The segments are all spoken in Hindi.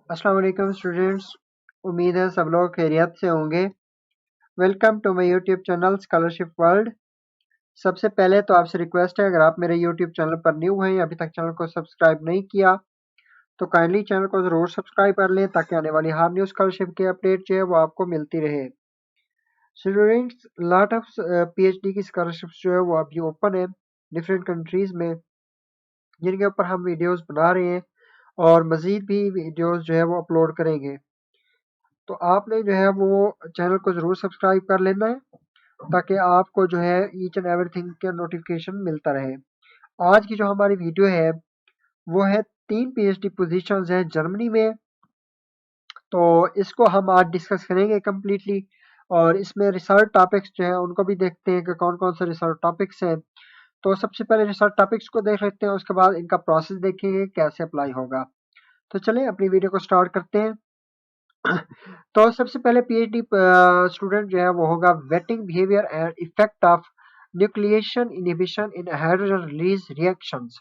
अस्सलाम वालेकुम स्टूडेंट्स। उम्मीद है सब लोग खैरियत से होंगे। Welcome to my YouTube channel scholarship world. सबसे पहले तो आपसे रिक्वेस्ट है, अगर आप मेरे यूट्यूब चैनल पर न्यू हैं, अभी तक चैनल को सब्सक्राइब नहीं किया तो काइंडली चैनल को ज़रूर सब्सक्राइब कर लें ताकि आने वाली हर न्यू स्कॉलरशिप की अपडेट जो है वो आपको मिलती रहे। स्टूडेंट्स, लॉट ऑफ पीएचडी की स्कॉलरशिप्स जो है वो अभी ओपन है डिफरेंट कंट्रीज़ में, जिनके ऊपर हम वीडियोज़ बना रहे हैं और मज़ीद भी वीडियोज़ जो है वो अपलोड करेंगे। तो आपने जो है वो चैनल को ज़रूर सब्सक्राइब कर लेना है ताकि आपको जो है ईच एंड एवरीथिंग का नोटिफिकेशन मिलता रहे। आज की जो हमारी वीडियो है वो है 3 पीएचडी पोजीशंस हैं जर्मनी में। तो इसको हम आज डिस्कस करेंगे कम्प्लीटली और इसमें रिसर्च टॉपिक्स जो है उनको भी देखते हैं कि कौन कौन से रिसर्च टॉपिक्स हैं। तो सबसे पहले रिसर्च टॉपिक्स को देख लेते हैं, उसके बाद इनका प्रोसेस देखेंगे कैसे अप्लाई होगा। तो चलें अपनी वीडियो को स्टार्ट करते हैं। तो सबसे पहले पीएचडी स्टूडेंट जो है वो होगा waiting behaviour and effect of nucleation inhibition in hydrogen release reactions.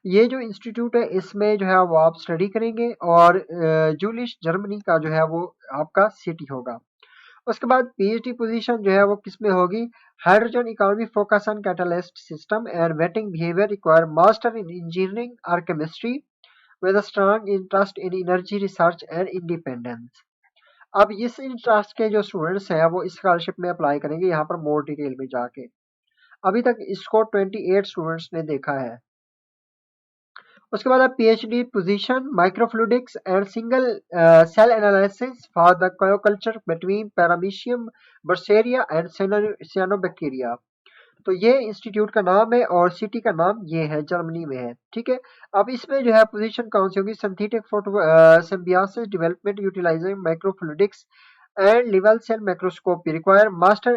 ये जो इंस्टीट्यूट है इसमें जो है वो आप स्टडी करेंगे और जूलिश जर्मनी का जो है वो आपका सिटी होगा। उसके बाद पीएचडी पोजीशन जो है वो किस में होगी? Hydrogen economy focus on catalyst system and waiting behaviour require master in engineering और chemistry with a strong interest in energy research and independence। अब इस इंटरेस्ट के जो स्टूडेंट्स हैं वो इस स्कॉलरशिप में अप्लाई करेंगे यहाँ पर मोर डिटेल में जाके। अभी तक इसको 28 स्टूडेंट्स ने देखा है। उसके बाद अब PhD position microfluidics and single cell analysis for the culture between paramecium bursaria and cyanobacteria. तो ये इंस्टीट्यूट का नाम है और सिटी का नाम ये है, जर्मनी में है। ठीक है। अब इसमें जो है पोजीशन कौन सी होगी? Synthetic photo symbiosis development utilising microfluidics and level cell microscopy require master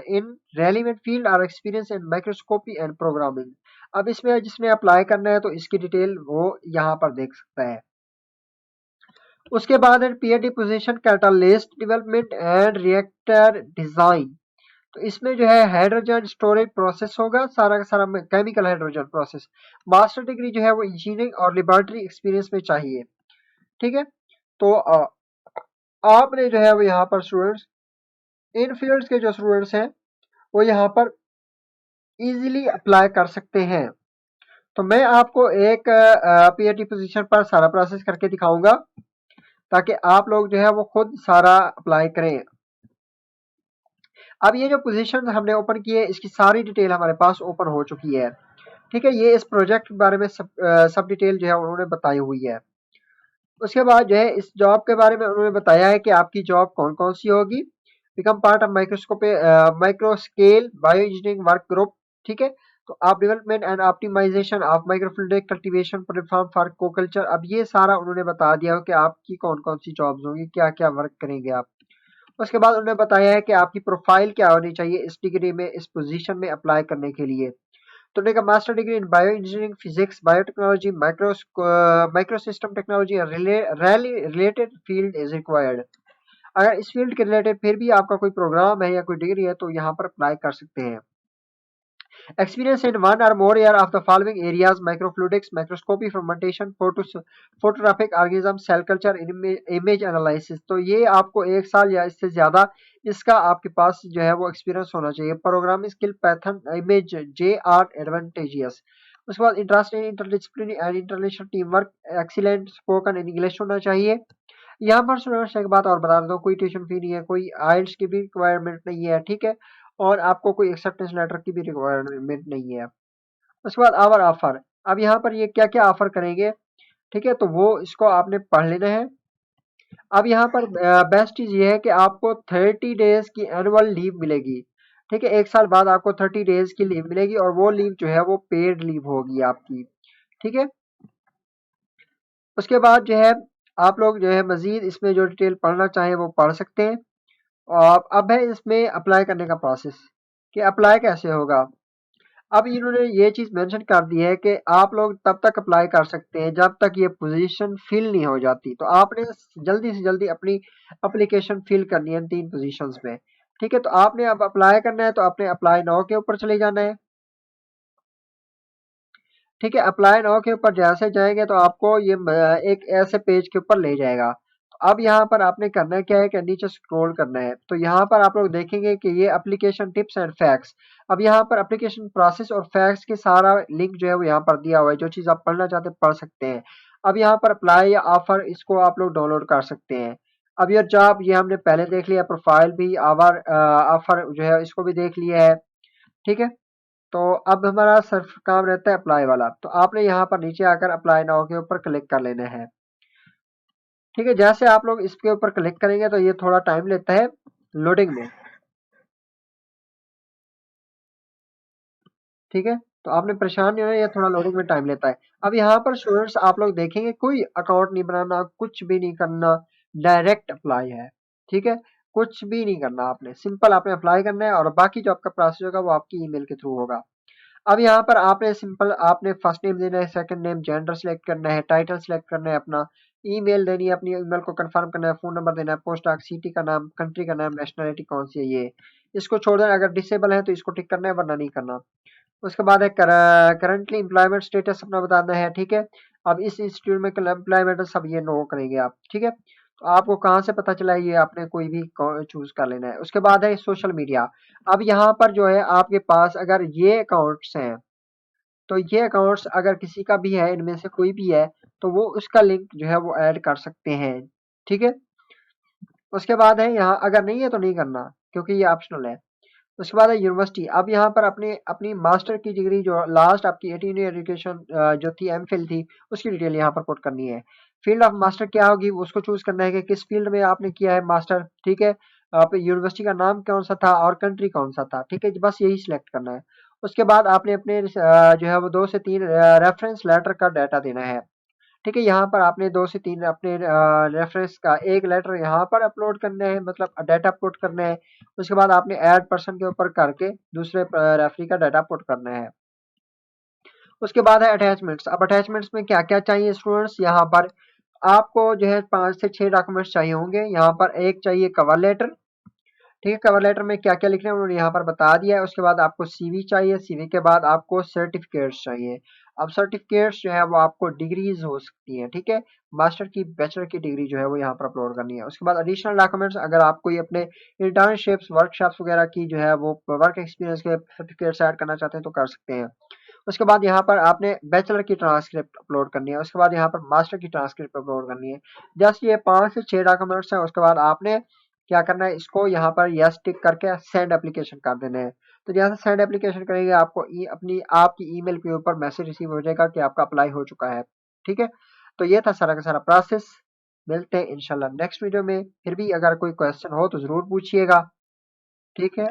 in relevant field or experience in microscopy and programming। अब इसमें जिसने अप्लाई करना है तो इसकी डिटेल वो यहाँ पर देख सकता है। उसके बाद है PhD position catalyst development and reactor design. तो इसमें जो है हाइड्रोजन स्टोरेज प्रोसेस होगा, सारा का सारा chemical hydrogen process. Master degree जो है वो इंजीनियरिंग और लेबोरेटरी एक्सपीरियंस में चाहिए। ठीक है। तो आपने जो है वो यहाँ पर स्टूडेंट्स इन फील्ड्स के जो स्टूडेंट्स हैं वो यहाँ पर इजीली अप्लाई कर सकते हैं। तो मैं आपको एक पीएचडी पोजीशन पर सारा प्रोसेस करके दिखाऊंगा ताकि आप लोग जो है वो खुद सारा अप्लाई करें। अब ये जो पोजीशन हमने ओपन की है इसकी सारी डिटेल हमारे पास ओपन हो चुकी है। ठीक है। ये इस प्रोजेक्ट के बारे में सब डिटेल जो है उन्होंने बताई हुई है। उसके बाद जो है इस जॉब के बारे में उन्होंने बताया है कि आपकी जॉब कौन कौन सी होगी। Become part of micro scale bio engineering work group. ठीक है। तो आप development and optimisation of microfluidic cultivation platform for coculture. अब ये सारा उन्होंने बता दिया हो कि आपकी कौन कौन सी जॉब्स होंगी, क्या क्या वर्क करेंगे आप। उसके बाद उन्होंने बताया है कि आपकी प्रोफाइल क्या होनी चाहिए इस डिग्री में, इस पोजीशन में अप्लाई करने के लिए। तो उन्होंने कहा master degree in bio engineering physics biotechnology micro system technology related field is required. अगर इस फील्ड के रिलेटेड फिर भी आपका कोई प्रोग्राम है या कोई डिग्री है तो यहाँ पर अप्लाई कर सकते हैं। Experience in one or more year of the following areas microfluidics microscopy fermentation photographic organism cell culture image analysis. तो ये आपको 1 साल या इससे ज्यादा इसका आपके पास जो है वो एक्सपीरियंस होना चाहिए। Programming skill Python image J are advantageous. उसके बाद interest in interdisciplinary and international team work excellent spoken in English होना चाहिए। यहाँ पर स्टूडेंट्स एक बात और बता देता हूँ, कोई ट्यूशन फी नहीं है, कोई आइल्स की भी रिक्वायरमेंट नहीं है। ठीक है। और आपको कोई एक्सेप्टेंस लेटर की भी रिक्वायरमेंट नहीं है। उसके बाद आवर ऑफर। अब यहाँ पर ये क्या क्या ऑफर करेंगे, ठीक है, तो वो इसको आपने पढ़ लेना है। अब यहाँ पर बेस्ट चीज ये है कि आपको 30 डेज की एनुअल लीव मिलेगी। ठीक है। 1 साल बाद आपको 30 डेज की लीव मिलेगी और वो लीव जो है वो पेड लीव होगी आपकी। ठीक है। उसके बाद जो है आप लोग जो है मजीद इसमें जो डिटेल पढ़ना चाहें वो पढ़ सकते हैं। और अब है इसमें अप्लाई करने का प्रोसेस कि अप्लाई कैसे होगा। अब इन्होंने ये चीज मेंशन कर दी है कि आप लोग तब तक अप्लाई कर सकते हैं जब तक ये पोजीशन फिल नहीं हो जाती। तो आपने जल्दी से जल्दी अपनी एप्लीकेशन फिल करनी है इन 3 पोजीशंस में। ठीक है। तो आपने अब अप्लाई करना है तो आपने अप्लाई नाउ के ऊपर चले जाना है। ठीक है, अप्लाई नाउ के ऊपर जैसे जाएंगे तो आपको ये एक ऐसे पेज के ऊपर ले जाएगा। तो अब यहाँ पर आपने करना क्या है कि नीचे स्क्रॉल करना है। तो यहाँ पर आप लोग देखेंगे कि ये एप्लीकेशन टिप्स एंड फैक्ट्स, अब यहाँ पर एप्लीकेशन प्रोसेस और फैक्ट्स के सारा लिंक जो है वो यहाँ पर दिया हुआ है। जो चीज़ आप पढ़ना चाहते हैं पढ़ सकते हैं। अब यहाँ पर अप्लाई या ऑफर, इसको आप लोग डाउनलोड कर सकते हैं। अब ये जॉब ये हमने पहले देख लिया, प्रोफाइल भी, आवर ऑफर जो है इसको भी देख लिया है। ठीक है, तो अब हमारा सिर्फ काम रहता है अप्लाई वाला। तो आपने यहाँ पर नीचे आकर अप्लाई नाउ के ऊपर क्लिक कर लेना है। ठीक है, जैसे आप लोग इसके ऊपर क्लिक करेंगे तो ये थोड़ा टाइम लेता है लोडिंग में। ठीक है, तो आपने परेशान नहीं होना, ये थोड़ा लोडिंग में टाइम लेता है। अब यहाँ पर स्टूडेंट्स आप लोग देखेंगे कोई अकाउंट नहीं बनाना, कुछ भी नहीं करना, डायरेक्ट अप्लाई है। ठीक है, कुछ भी नहीं करना, आपने सिंपल आपने अप्लाई करना है और बाकी जो आपका प्रोसेस होगा वो आपकी ईमेल के थ्रू होगा। अब यहाँ पर आपने सिंपल आपने फर्स्ट नेम देना है, सेकंड नेम, जेंडर सेलेक्ट करना है, टाइटल सेलेक्ट करना है, अपना ईमेल देनी है, अपनी ईमेल को कंफर्म करना है, फोन नंबर देना है, पोस्ट डाक, सिटी का नाम, कंट्री का नाम, नेशनलिटी कौन सी है ये, इसको छोड़ देना। अगर डिसेबल है तो इसको टिक करना है, वरना नहीं करना। उसके बाद है करंटली एम्प्लॉयमेंट स्टेटस अपना बताना है। ठीक है, अब इस इंस्टीट्यूट में एम्प्लॉयमेंट सब ये नो करेंगे आप। ठीक है, तो आपको कहाँ से पता चला, ये आपने कोई भी चूज कर लेना है। उसके बाद है सोशल मीडिया। अब यहाँ पर जो है आपके पास अगर ये अकाउंट्स हैं, तो ये अकाउंट्स अगर किसी का भी है, इनमें से कोई भी है, तो वो उसका लिंक जो है वो ऐड कर सकते हैं। ठीक है, उसके बाद है यहाँ अगर नहीं है तो नहीं करना, क्योंकि ये ऑप्शनल है। उसके बाद है यूनिवर्सिटी। अब यहाँ पर अपनी अपनी मास्टर की डिग्री जो लास्ट आपकी 18 ईयर एजुकेशन जो थी, एमफिल थी, उसकी डिटेल यहाँ पर पुट करनी है। फील्ड ऑफ मास्टर क्या होगी उसको चूज करना है कि किस फील्ड में आपने किया है मास्टर। ठीक है, आप यूनिवर्सिटी का नाम कौन सा था और कंट्री कौन सा था। ठीक है, बस यही सिलेक्ट करना है। उसके बाद आपने अपने जो है वो 2 से 3 रेफरेंस लेटर का डाटा देना है। ठीक है, यहाँ पर आपने 2 से 3 अपने रेफरेंस का एक लेटर यहाँ पर अपलोड करना है, मतलब डाटा अपलोड करना है। उसके बाद आपने ऐड पर्सन के ऊपर करके दूसरे रेफरी का डाटा अपलोड करना है। उसके बाद है अटैचमेंट्स। अब अटैचमेंट्स में क्या क्या चाहिए स्टूडेंट्स, यहाँ पर आपको जो है 5 से 6 डॉक्यूमेंट्स चाहिए होंगे। यहाँ पर एक चाहिए कवर लेटर। ठीक है, कवर लेटर में क्या क्या लिखना है उन्होंने यहाँ पर बता दिया है। उसके बाद आपको सीवी चाहिए, सीवी के बाद आपको सर्टिफिकेट्स चाहिए। अब सर्टिफिकेट्स जो है वो आपको डिग्रीज हो सकती हैं। ठीक है, मास्टर की, बैचलर की डिग्री जो है वो यहाँ पर अपलोड करनी है। उसके बाद एडिशनल डॉक्यूमेंट्स, अगर आप कोई अपने इंटर्नशिप्स, वर्कशॉप्स वगैरह की जो है वो वर्क एक्सपीरियंस के सर्टिफिकेट्स ऐड करना चाहते हैं तो कर सकते हैं। उसके बाद यहाँ पर आपने बैचलर की ट्रांसक्रिप्ट अपलोड करनी है। उसके बाद यहाँ पर मास्टर की ट्रांसक्रिप्ट अपलोड करनी है। जस्ट ये 5 से 6 डॉक्यूमेंट्स हैं। उसके बाद आपने क्या करना है, इसको यहाँ पर यस टिक करके सेंड एप्लीकेशन कर देना है। तो जैसे सेंड एप्लीकेशन करेंगे आपको अपनी आपकी ईमेल के ऊपर मैसेज रिसीव हो जाएगा कि आपका अप्लाई हो चुका है। ठीक है, तो ये था सारा का सारा प्रोसेस। मिलते हैं इंशाल्लाह नेक्स्ट वीडियो में। फिर भी अगर कोई क्वेश्चन हो तो जरूर पूछिएगा। ठीक है।